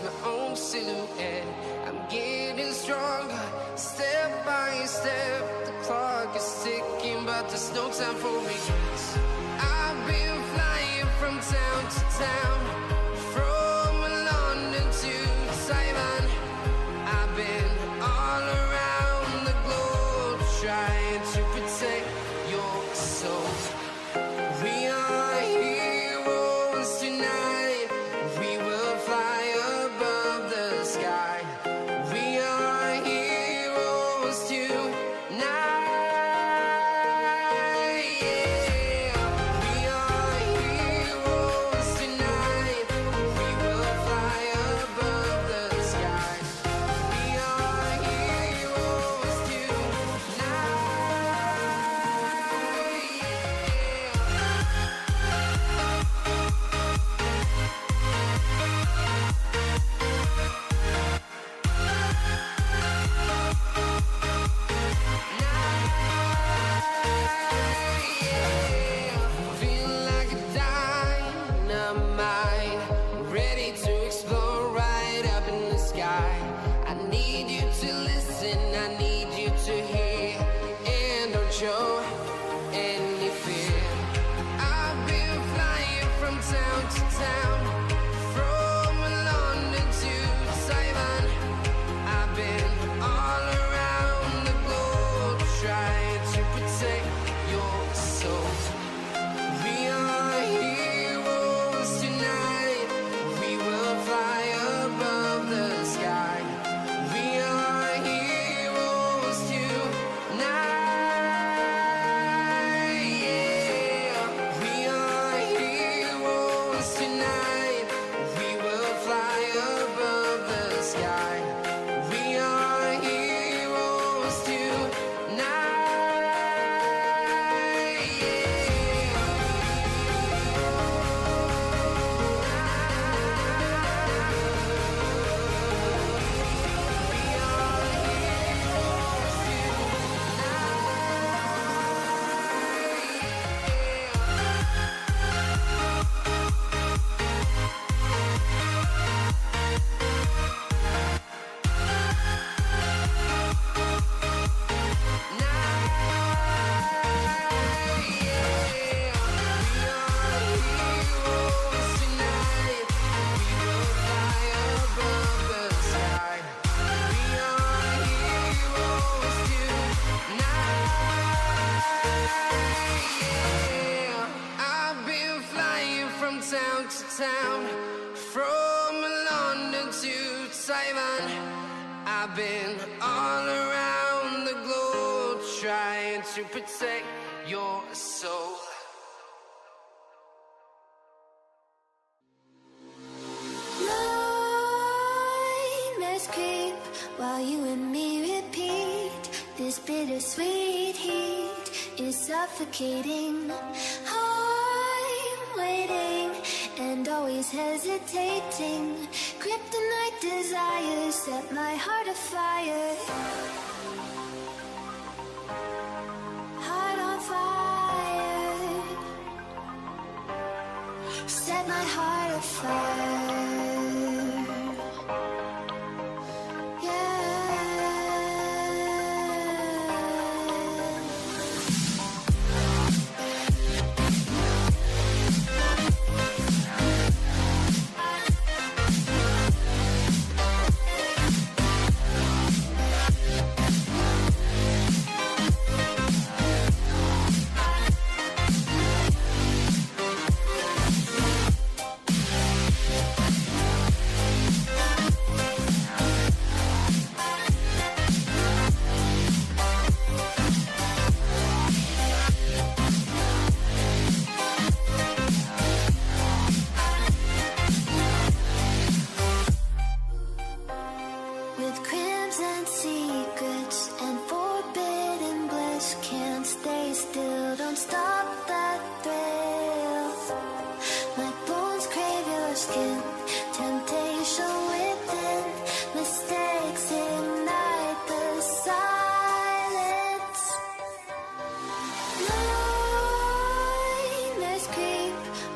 my own silhouette. I'm getting stronger, step by step. The clock is ticking, but there's no time for regrets. I've been flying from town to town, from London to Taiwan. I've been all around the globe, trying to protect your soul. We are heroes tonight. We will fly above the sky. We are heroes tonight. Yeah. We are heroes tonight. We will fly above the sky. We are heroes Feel like a dynamite, ready to explode right up in the sky. I need you to listen, I need you to hear, and don't show any fear. I've been flying from town to town, from London to Taiwan. I've been all around the globe, trying to protect your soul. We are heroes tonight. We will fly above the sky. We are heroes tonight. Yeah. We are heroes tonight. We will fly above the sky. We are heroes tonight. I've been flying from town to town, from London to Taiwan. I've been all around the globe, trying to protect your soul. Nightmares creep while you and me repeat. This bittersweet heat is suffocating. I'm waiting and always hesitating. Kryptonite desires set my heart afire. Heart on fire. Set my heart afire.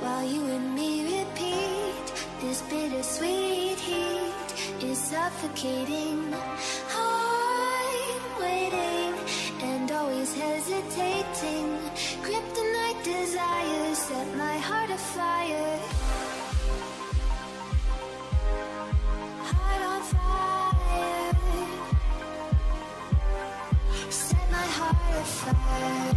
While you and me repeat this bittersweet heat suffocating. I'm waiting and always hesitating. Kryptonite desires set my heart afire. Heart on fire. Set my heart afire.